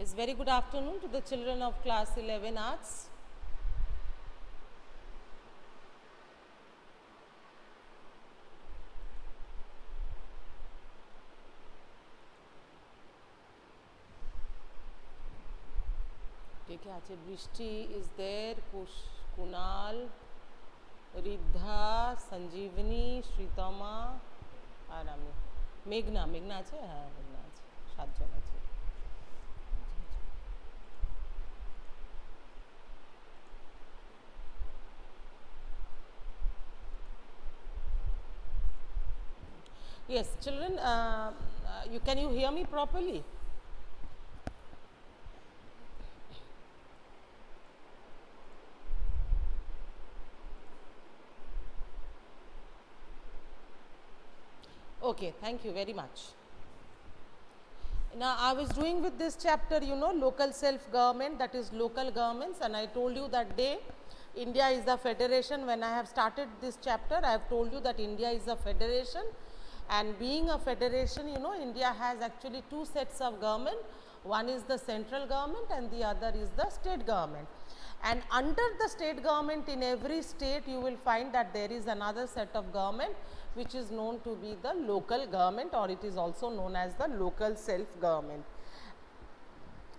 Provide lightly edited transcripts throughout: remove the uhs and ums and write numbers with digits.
Is very good afternoon to the children of class 11 arts. কে আছে বৃষ্টি is there, Kunal, রিদ্ধা, Sanjeevani, Sreetama আর আমি মেঘনা আছে, হ্যাঁ মেঘনা আছে, 7 জন আছে। Yes, children, can you hear me properly? Okay, thank you very much. Now, I was doing with this chapter, local self-government, that is local governments, and I told you that day India is a federation. When I have started this chapter, I have told you that India is a federation, and being a federation, India has actually two sets of government. One is the central government and the other is the state government. And under the state government, in every state you will find that there is another set of government which is known to be the local government, or it is also known as the local self government.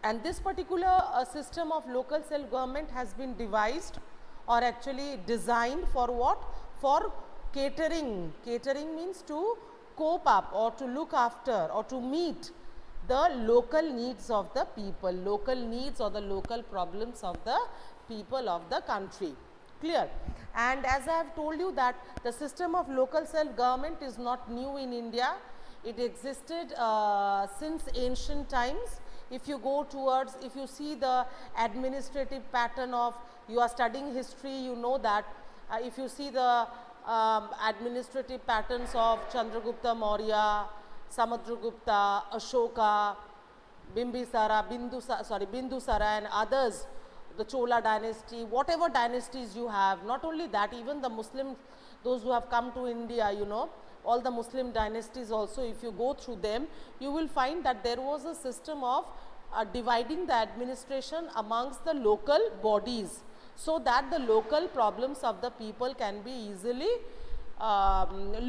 And this particular system of local self government has been devised or actually designed for what? For catering. Catering means to cope up or to look after or to meet the local needs of the people, local needs or the local problems of the people of the country. Clear? And as I have told you that the system of local self government is not new in India. It existed since ancient times. If you go towards, if you see the administrative pattern of, you are studying history, you know that if you see the administrative patterns of Chandragupta Maurya, Samudragupta, Ashoka, Bindusara and others, the Chola dynasty, whatever dynasties you have, not only that, even the Muslims, those who have come to India, all the Muslim dynasties also, if you go through them, you will find that there was a system of dividing the administration amongst the local bodies, so that the local problems of the people can be easily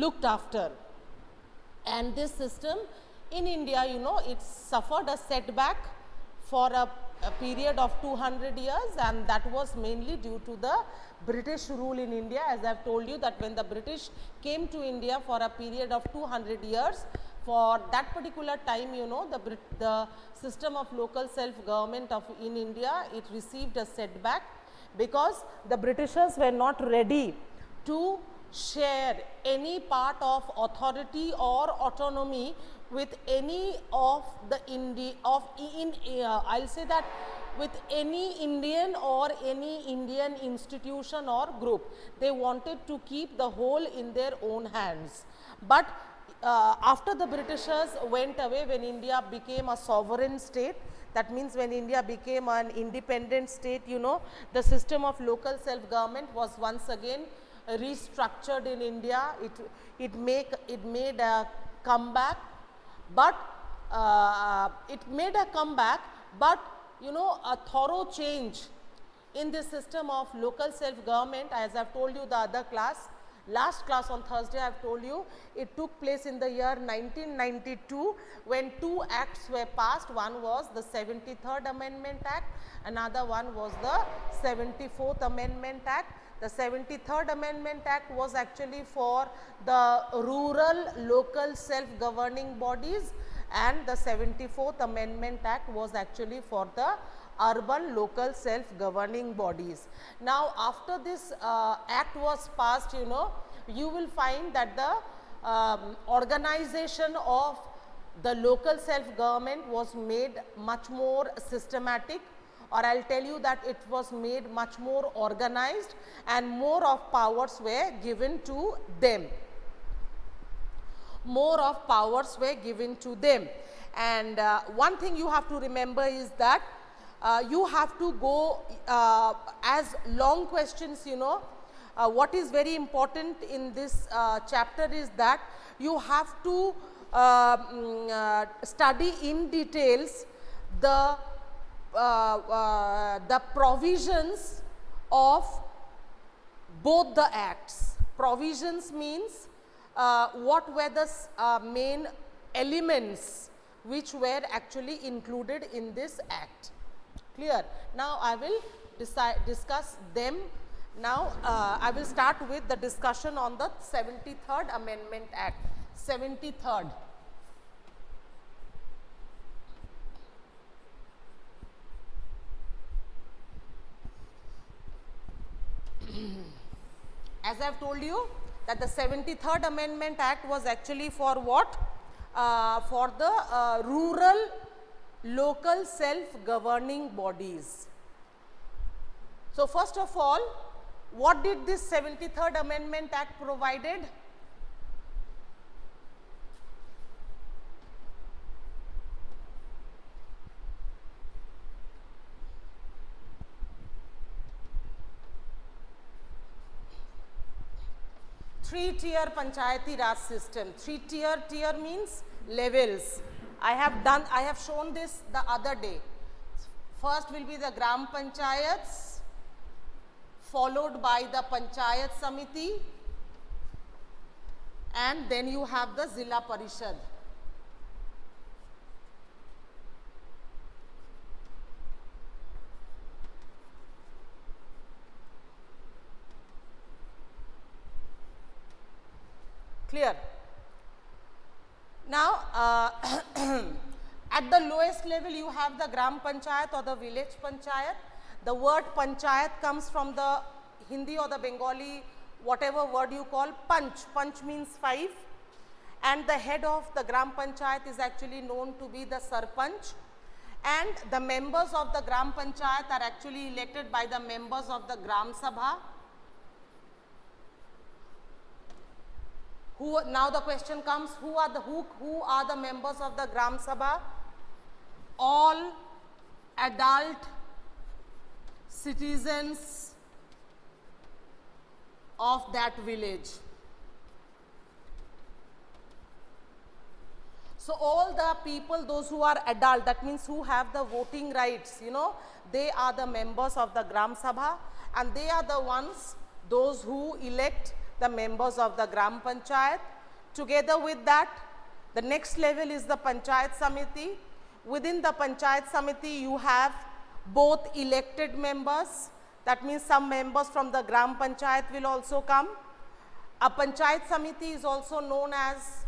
looked after. And this system in India, it suffered a setback for a period of 200 years, and that was mainly due to the British rule in India. As I have told you that when the British came to India for a period of 200 years, for that particular time, the system of local self-government in India, it received a setback because the Britishers were not ready to share any part of authority or autonomy with any of the I'll say that with any Indian or any Indian institution or group. They wanted to keep the whole in their own hands. But after the Britishers went away, when India became a sovereign state, that means when India became an independent state, the system of local self-government was once again restructured in India. It made a comeback, but a thorough change in the system of local self-government. As I have told you the other class, last class on Thursday, I have told you it took place in the year 1992 when two acts were passed. One was the 73rd Amendment Act, another one was the 74th Amendment Act. The 73rd Amendment Act was actually for the rural local self-governing bodies, and the 74th Amendment Act was actually for the urban local self-governing bodies. Now, after this act was passed, you will find that the organization of the local self-government was made much more systematic, or I will tell you that it was made much more organized and more of powers were given to them. More of powers were given to them. And one thing you have to remember is that you have to go as long questions, what is very important in this chapter is that you have to study in details the the provisions of both the acts. Provisions means what were the main elements which were actually included in this act. Clear? Now, I will discuss them. Now, I will start with the discussion on the 73rd Amendment Act. 73rd. As I have told you that the 73rd Amendment Act was actually for what? For the rural local self-governing bodies. So, first of all, what did this 73rd Amendment Act provided? Three-tier Panchayati Raj system. Tier means levels. I have shown this the other day. First will be the Gram Panchayats, followed by the Panchayat Samiti, and then you have the Zilla Parishad. Clear? Now, at the lowest level you have the Gram Panchayat or the village Panchayat. The word Panchayat comes from the Hindi or the Bengali, whatever word you call, Panch. Panch means 5, and the head of the Gram Panchayat is actually known to be the Sarpanch, and the members of the Gram Panchayat are actually elected by the members of the Gram Sabha. Now the question comes, who are the members of the Gram Sabha? All adult citizens of that village. So, all the people, those who are adult, that means who have the voting rights, you know, they are the members of the Gram Sabha, and they are the ones, those who elect the members of the Gram Panchayat. Together with that, the next level is the Panchayat Samiti. Within the Panchayat Samiti, you have both elected members, that means some members from the Gram Panchayat will also come. A Panchayat Samiti is also known as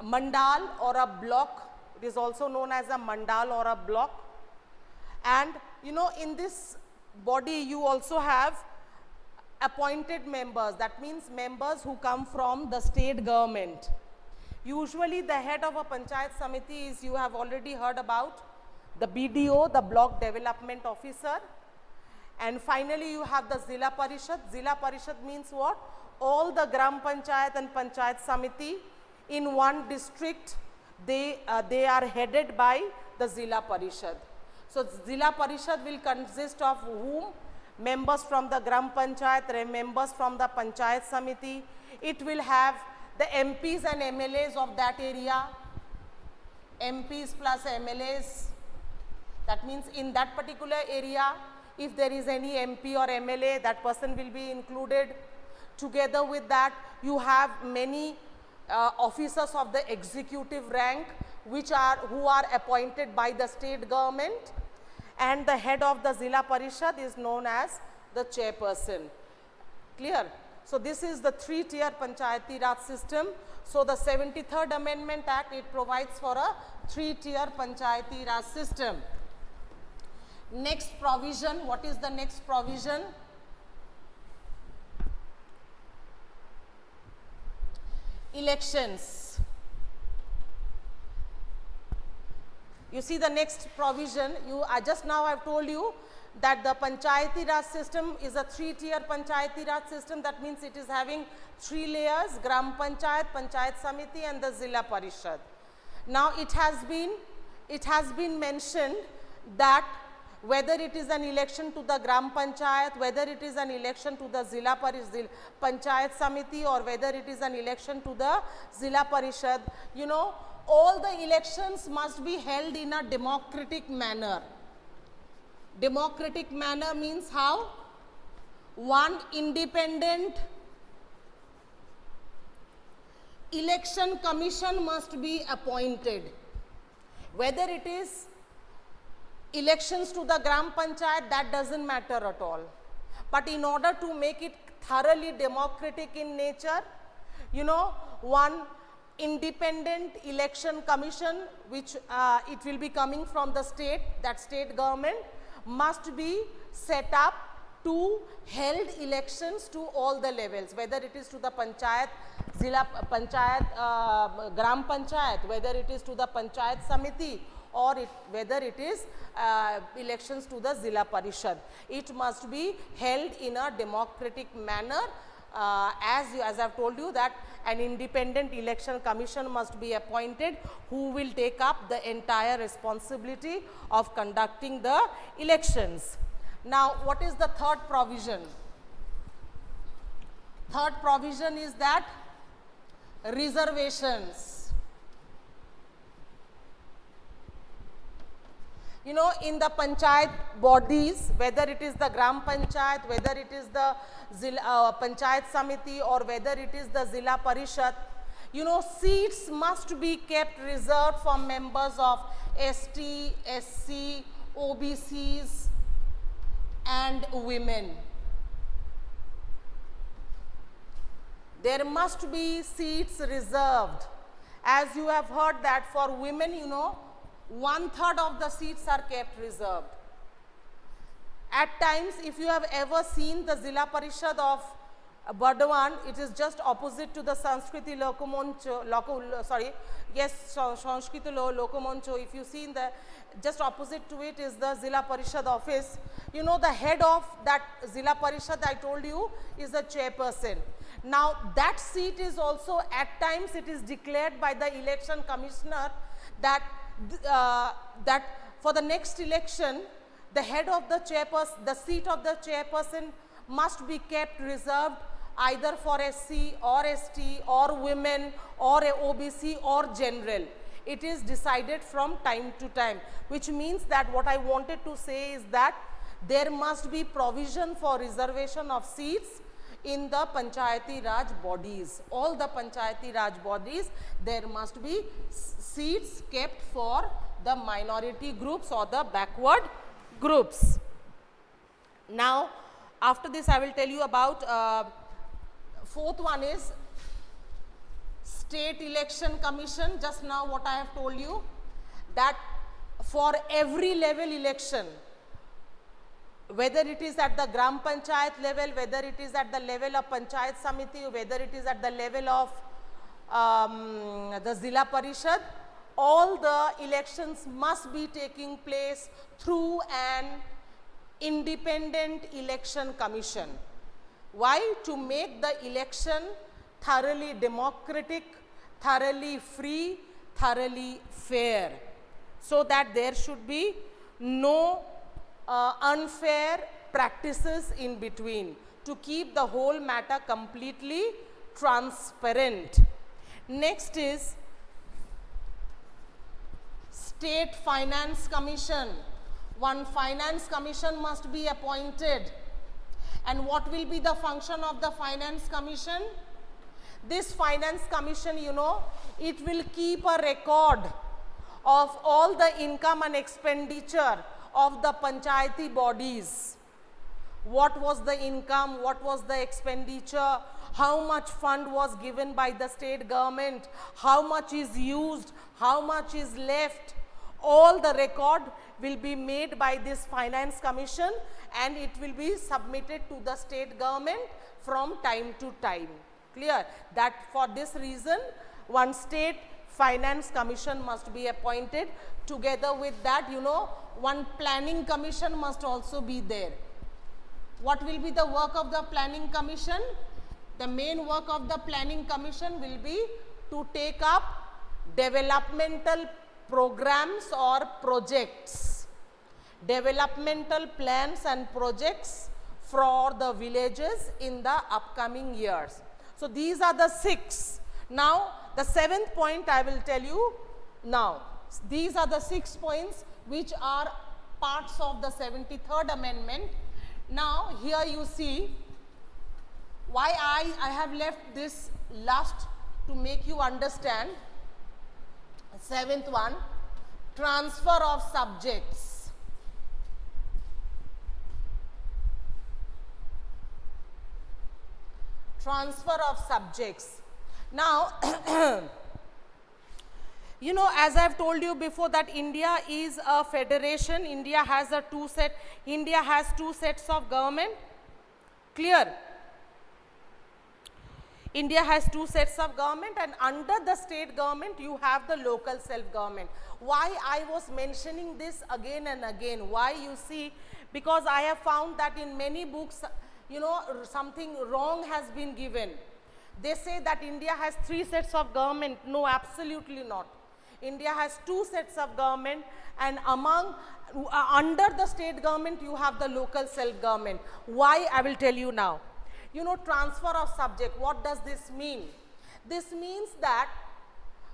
mandal or a block. It is also known as a mandal or a block. And you know, in this body you also have appointed members, that means members who come from the state government. Usually the head of a Panchayat Samiti is, you have already heard about, the BDO, the Block Development Officer. And finally you have the Zilla Parishad. Zilla Parishad means what? All the Gram Panchayat and Panchayat Samiti in one district, they are headed by the Zilla Parishad. So, Zilla Parishad will consist of whom? Members from the Gram Panchayat, members from the Panchayat Samiti. It will have the MPs and MLAs of that area, MPs plus MLAs. That means in that particular area, if there is any MP or MLA, that person will be included. Together with that, you have many officers of the executive rank who are appointed by the state government, and the head of the Zilla Parishad is known as the chairperson. Clear? So, this is the three-tier Panchayati Raj system. So, the 73rd Amendment Act, it provides for a three-tier Panchayati Raj system. Next provision, what is the next provision? Elections. You see the next provision, just now I have told you that the Panchayati Raj system is a three-tier Panchayati Raj system. That means it is having 3 layers: Gram Panchayat, Panchayat Samiti and the Zilla Parishad. Now it has been mentioned that whether it is an election to the Gram Panchayat, whether it is an election to the Zilla Panchayat Samiti, or whether it is an election to the Zilla Parishad, you know, all the elections must be held in a democratic manner. Democratic manner means how? One independent election commission must be appointed. Whether it is elections to the Gram Panchayat, that doesn't matter at all. But in order to make it thoroughly democratic in nature, you know, one independent election commission, which it will be coming from the state, that state government must be set up to held elections to all the levels, whether it is to the Panchayat, Zila Panchayat, Gram Panchayat, whether it is to the Panchayat Samiti, or whether it is elections to the Zilla Parishad. It must be held in a democratic manner. As I have told you that an independent election commission must be appointed who will take up the entire responsibility of conducting the elections. Now, what is the third provision? Third provision is that reservations. You know, in the panchayat bodies, whether it is the Gram Panchayat, whether it is the Panchayat Samiti, or whether it is the Zilla Parishad, you know, seats must be kept reserved for members of ST, SC, OBCs and women. There must be seats reserved. As you have heard that for women, you know, 1/3 of the seats are kept reserved. At times, if you have ever seen the Zilla Parishad of Burdwan, it is just opposite to the Sanskriti Lokomoncho, Sanskriti Lokomoncho. If you see in the, just opposite to it is the Zilla Parishad office. You know, the head of that Zilla Parishad, I told you, is the chairperson. Now, that seat is also, at times it is declared by the election commissioner that that for the next election, the head of the chairperson, the seat of the chairperson must be kept reserved either for SC or ST or women or a OBC or general. It is decided from time to time, which means that what I wanted to say is that there must be provision for reservation of seats in the Panchayati Raj bodies. All the Panchayati Raj bodies, there must be seats kept for the minority groups or the backward groups. Now, after this I will tell you about fourth one is State Election Commission. Just now what I have told you, that for every level election, whether it is at the Gram Panchayat level, whether it is at the level of Panchayat Samiti, whether it is at the level of the Zilla Parishad, all the elections must be taking place through an independent election commission. Why? To make the election thoroughly democratic, thoroughly free, thoroughly fair, so that there should be no unfair practices in between, to keep the whole matter completely transparent. Next is State Finance Commission. One finance commission must be appointed. And what will be the function of the finance commission? This finance commission, you know, it will keep a record of all the income and expenditure of the panchayati bodies. What was the income, what was the expenditure, how much fund was given by the state government, how much is used, how much is left. All the record will be made by this finance commission and it will be submitted to the state government from time to time. Clear? That for this reason, one state finance commission must be appointed. Together with that, you know, one planning commission must also be there. What will be the work of the planning commission? The main work of the planning commission will be to take up developmental programs or projects, developmental plans and projects for the villages in the upcoming years. So, these are the 6. Now, the 7th point I will tell you, Now, these are the 6 points which are parts of the 73rd Amendment. Now, here you see why I have left this last to make you understand. 7th one, transfer of subjects. Transfer of subjects. Now, you know, as I have told you before that India is a federation. India has two sets of government. Clear? India has 2 sets of government, and under the state government you have the local self-government. Why I was mentioning this again and again? Why? You see, because I have found that in many books, you know, something wrong has been given. They say that India has 3 sets of government. No, absolutely not. India has 2 sets of government, and under the state government you have the local self-government. Why? I will tell you now. You know, transfer of subject, what does this mean? This means that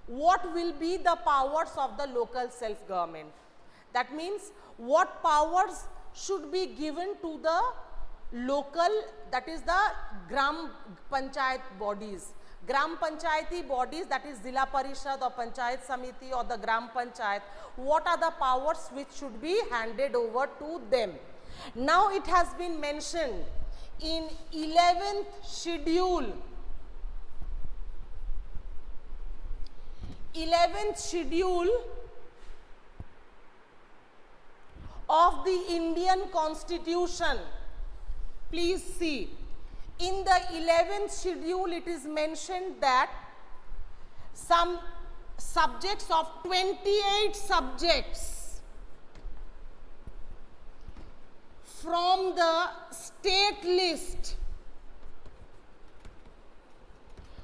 what will be the powers of the local self-government? That means what powers should be given to the local, that is the Gram Panchayat bodies. Gram Panchayati bodies, that is Zilla Parishad or Panchayat Samiti or the Gram Panchayat. What are the powers which should be handed over to them? Now it has been mentioned in 11th schedule. 11th schedule of the Indian Constitution. Please see, in the 11th schedule it is mentioned that some subjects of 28 subjects from the state list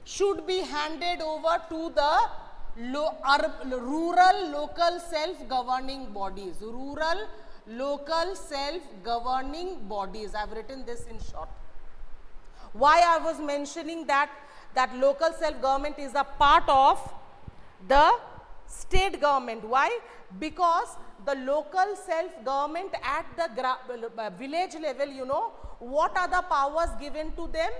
should be handed over to the rural local self-governing bodies. Rural local self-governing bodies. I have written this in short. Why I was mentioning that local self-government is a part of the state government. Why? Because the local self-government at the village level, you know, what are the powers given to them?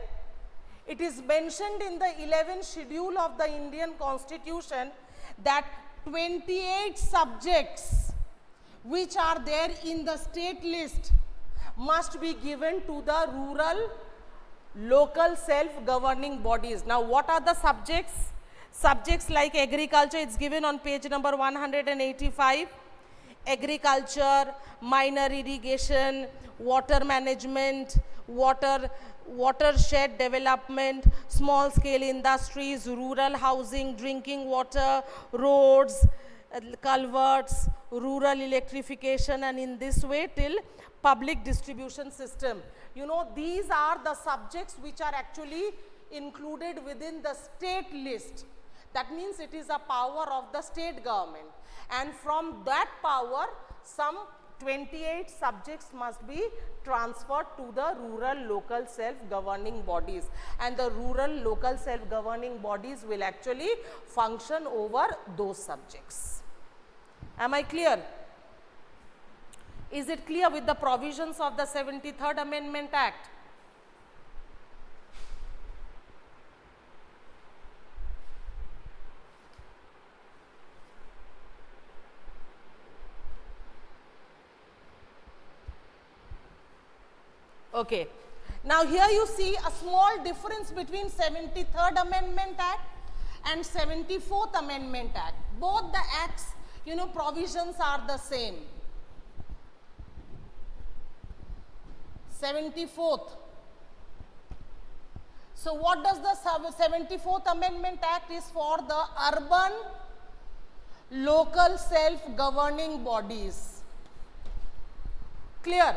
It is mentioned in the 11th schedule of the Indian Constitution that 28 subjects which are there in the state list must be given to the rural local self-governing bodies. Now, what are the subjects? Subjects like agriculture, it's given on page number 185. Agriculture, minor irrigation, water management, watershed development, small scale industries, rural housing, drinking water, roads, culverts, rural electrification, and in this way till public distribution system. You know, these are the subjects which are actually included within the state list. That means it is a power of the state government, and from that power some 28 subjects must be transferred to the rural local self-governing bodies, and the rural local self-governing bodies will actually function over those subjects. Am I clear? Is it clear with the provisions of the 73rd Amendment Act? Okay. Now here you see a small difference between 73rd Amendment Act and 74th Amendment Act. Both the acts, you know, provisions are the same. 74th. So what does the 74th Amendment Act is for? The urban local self-governing bodies. Clear?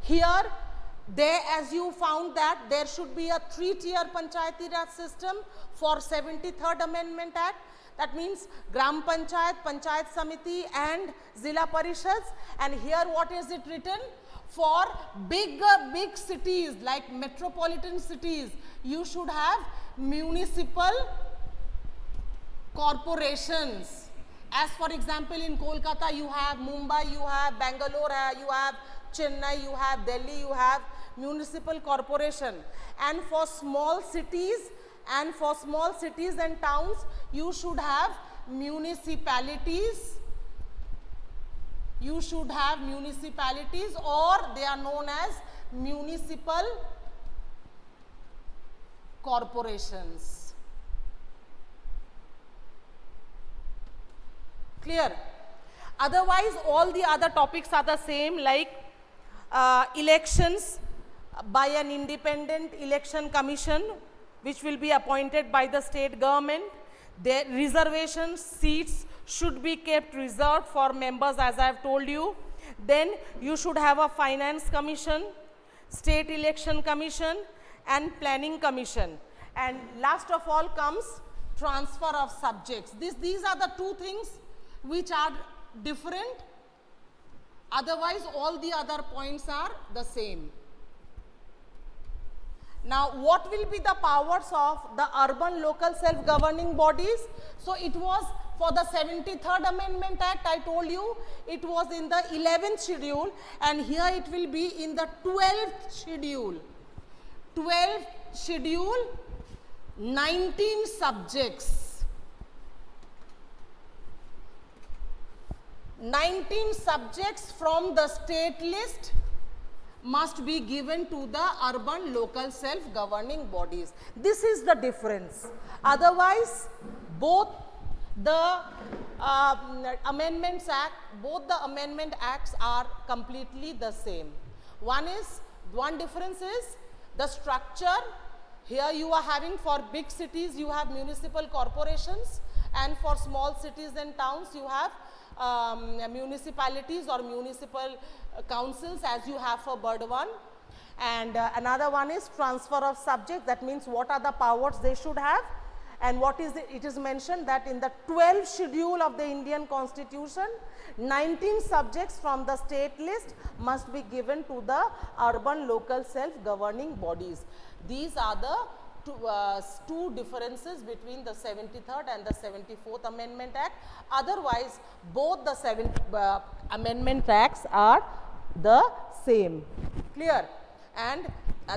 Here, as you found that there should be a 3-tier Panchayati Raj system for 73rd Amendment Act. That means Gram Panchayat, Panchayat Samiti and Zilla Parishads. And here what is it written? For big cities like metropolitan cities, you should have municipal corporations. As for example, in Kolkata you have, Mumbai you have, Bangalore you have, Chennai you have, Delhi you have municipal corporation. And for small cities and towns, you should have municipalities. You should have municipalities, or they are known as municipal corporations. Clear? Otherwise, all the other topics are the same, like elections by an independent election commission, which will be appointed by the state government. Their reservation seats should be kept reserved for members, as I have told you. Then you should have a finance commission, state election commission, and planning commission. And last of all comes transfer of subjects. These are the two things which are different. Otherwise, all the other points are the same. Now, what will be the powers of the urban local self-governing bodies? So, it was for the 73rd Amendment Act, I told you, it was in the 11th schedule, and here it will be in the 12th schedule. 12th schedule, 19 subjects. 19 subjects from the state list must be given to the urban local self-governing bodies. This is the difference. Otherwise, both the Amendment Acts are completely the same. One difference is the structure. Here you are having, for big cities you have municipal corporations, and for small cities and towns you have municipalities or municipal councils, as you have for Bird 1. And another one is transfer of subject. That means what are the powers they should have, and what is it is mentioned that in the 12th schedule of the Indian Constitution, 19 subjects from the state list must be given to the urban local self-governing bodies. These are the two differences between the 73rd and the 74th Amendment Act. Otherwise, both the Amendment Acts are the same. Clear? And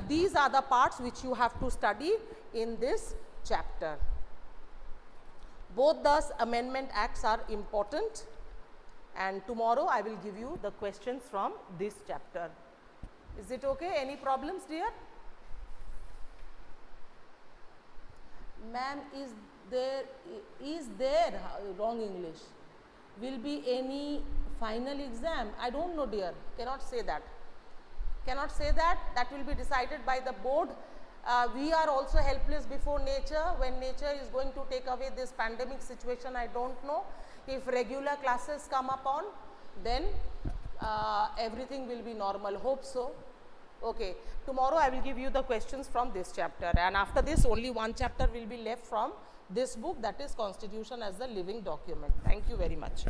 these are the parts which you have to study in this chapter. Both the Amendment Acts are important, and tomorrow I will give you the questions from this chapter. Is it okay? Any problems, dear? Ma'am, is there wrong English? Will be any final exam? I don't know, dear. Cannot say that. Cannot say that. That will be decided by the board. We are also helpless before nature. When nature is going to take away this pandemic situation, I don't know. If regular classes come upon, then everything will be normal. Hope so. Okay, tomorrow I will give you the questions from this chapter, and after this only one chapter will be left from this book, that is Constitution as the Living Document. Thank you very much.